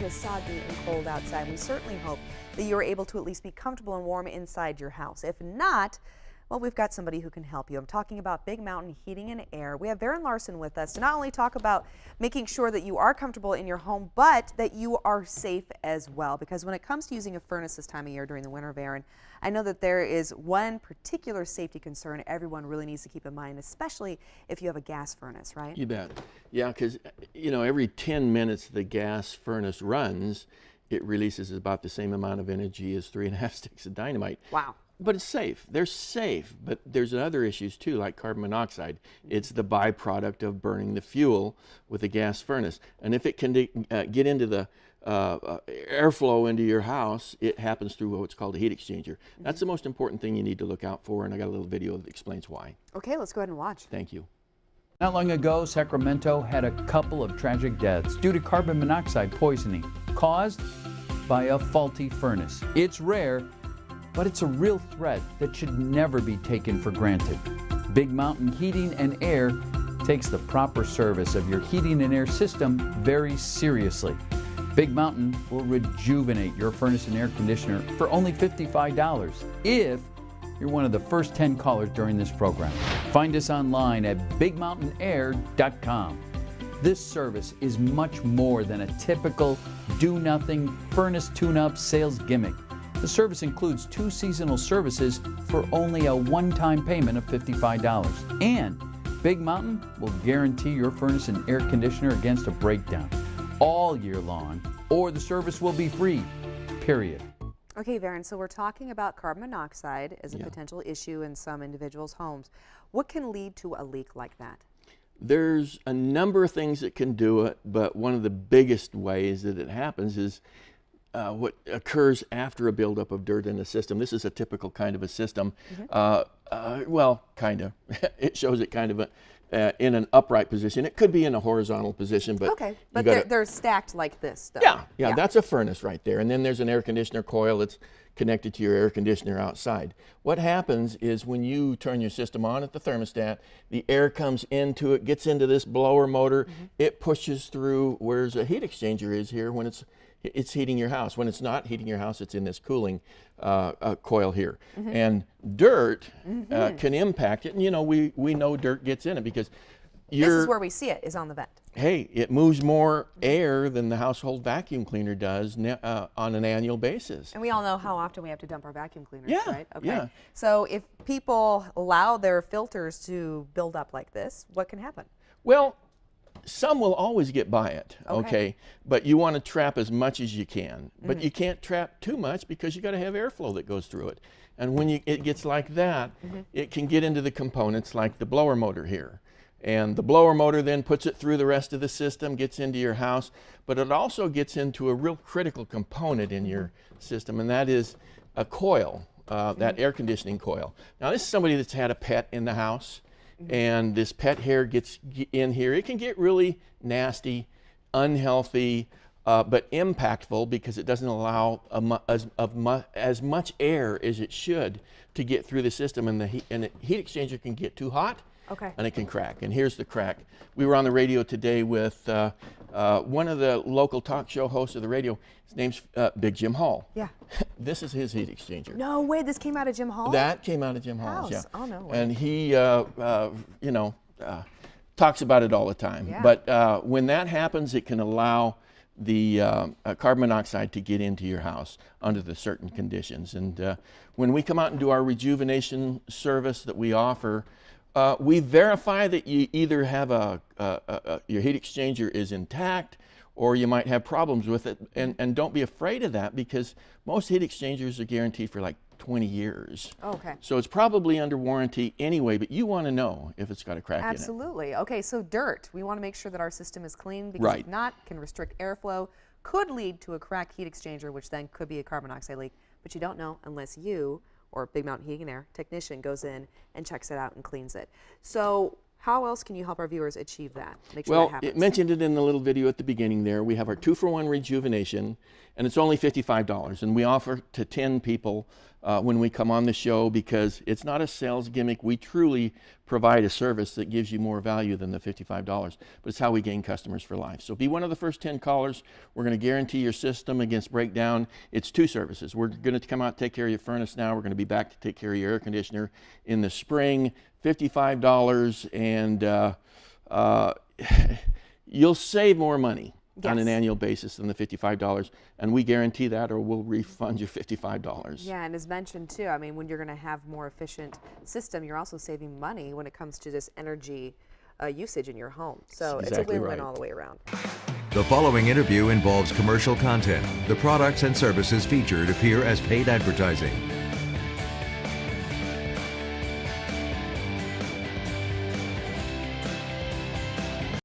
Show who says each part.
Speaker 1: is soggy and cold outside. We certainly hope that you're able to at least be comfortable and warm inside your house. If not, well, we've got somebody who can help you. I'm talking about Big Mountain Heating and Air. We have Varen Larson with us to not only talk about making sure that you are comfortable in your home, but that you are safe as well. Because when it comes to using a furnace this time of year during the winter, Varen, I know that there is one particular safety concern everyone really needs to keep in mind, especially if you have a gas furnace, right?
Speaker 2: You bet. Yeah, because, you know, every 10 minutes the gas furnace runs, it releases about the same amount of energy as 3.5 sticks of dynamite.
Speaker 1: Wow.
Speaker 2: But it's safe. They're safe, but there's other issues too, like carbon monoxide. It's the byproduct of burning the fuel with a gas furnace. And if it can get into the airflow into your house, it happens through what's called a heat exchanger. That's the most important thing you need to look out for, and I got a little video that explains why.
Speaker 1: Okay, let's go ahead and watch.
Speaker 2: Thank you.
Speaker 3: Not long ago, Sacramento had a couple of tragic deaths due to carbon monoxide poisoning caused by a faulty furnace. It's rare, but it's a real threat that should never be taken for granted. Big Mountain Heating and Air takes the proper service of your heating and air system very seriously. Big Mountain will rejuvenate your furnace and air conditioner for only $55 if you're one of the first 10 callers during this program. Find us online at bigmountainair.com. This service is much more than a typical do-nothing furnace tune-up sales gimmick. The service includes 2 seasonal services for only a one-time payment of $55. And Big Mountain will guarantee your furnace and air conditioner against a breakdown all year long, or the service will be free, period.
Speaker 1: Okay, Varen, so we're talking about carbon monoxide as a potential issue in some individuals' homes. What can lead to a leak like that?
Speaker 2: There's a number of things that can do it, but one of the biggest ways that it happens is what occurs after a buildup of dirt in the system. This is a typical kind of a system. Well, kind of. It shows it kind of in an upright position. It could be in a horizontal position, but
Speaker 1: okay. But they're stacked like this, though.
Speaker 2: Yeah, that's a furnace right there. And then there's an air conditioner coil that's connected to your air conditioner outside. What happens is when you turn your system on at the thermostat, the air comes into it, gets into this blower motor. It pushes through where a heat exchanger is here when it's heating your house. When it's not heating your house, it's in this cooling coil here. And dirt can impact it. And you know, we know dirt gets in it because
Speaker 1: this is where we see it, is on the vent.
Speaker 2: Hey, it moves more air than the household vacuum cleaner does on an annual basis.
Speaker 1: And we all know how often we have to dump our vacuum cleaners, right? Okay.
Speaker 2: Yeah.
Speaker 1: So if people allow their filters to build up like this, what can happen?
Speaker 2: Well, some will always get by it, okay? But you want to trap as much as you can. But you can't trap too much because you got to have airflow that goes through it. And when it gets like that, it can get into the components like the blower motor here. And the blower motor then puts it through the rest of the system, gets into your house, but it also gets into a real critical component in your system, and that is a coil, that air conditioning coil. Now, this is somebody that's had a pet in the house, and this pet hair gets in here. It can get really nasty, unhealthy, but impactful because it doesn't allow as much air as it should to get through the system, and the heat exchanger can get too hot. And it can crack. And here's the crack. We were on the radio today with one of the local talk show hosts of the radio. His name's Big Jim Hall. Yeah. This is his heat exchanger.
Speaker 1: No way, this came out of Jim Hall?
Speaker 2: That came out of Jim Hall's, yeah.
Speaker 1: Oh, no way.
Speaker 2: And he, you know, talks about it all the time. Yeah. But when that happens, it can allow the carbon monoxide to get into your house under the certain conditions. And when we come out and do our rejuvenation service that we offer, we verify that you either have your heat exchanger is intact or you might have problems with it. And don't be afraid of that because most heat exchangers are guaranteed for like 20 years.
Speaker 1: Okay.
Speaker 2: So it's probably under warranty anyway, but you want to know if it's got a crack in it.
Speaker 1: Absolutely. Okay, so dirt. We want to make sure that our system is clean because if not, can restrict airflow, could lead to a cracked heat exchanger, which then could be a carbon monoxide leak. But you don't know unless you or Big Mountain Heating and Air technician goes in and checks it out and cleans it. So how else can you help our viewers achieve that? Make sure that happens.
Speaker 2: It mentioned it in the little video at the beginning there. We have our 2-for-1 rejuvenation, and it's only $55, and we offer to 10 people when we come on the show, because it's not a sales gimmick. We truly provide a service that gives you more value than the $55, but it's how we gain customers for life. So be one of the first 10 callers. We're going to guarantee your system against breakdown. It's 2 services. We're going to come out and take care of your furnace now. We're going to be back to take care of your air conditioner in the spring. $55, and you'll save more money on an annual basis than the $55, and we guarantee that, or we'll refund you $55.
Speaker 1: Yeah, and as mentioned too, I mean, when you're going to have more efficient system, you're also saving money when it comes to this energy usage in your home. So
Speaker 2: That's
Speaker 1: it's a
Speaker 2: exactly
Speaker 1: win-win
Speaker 2: right.
Speaker 1: all the way around.
Speaker 4: The following interview involves commercial content. The products and services featured appear as paid advertising.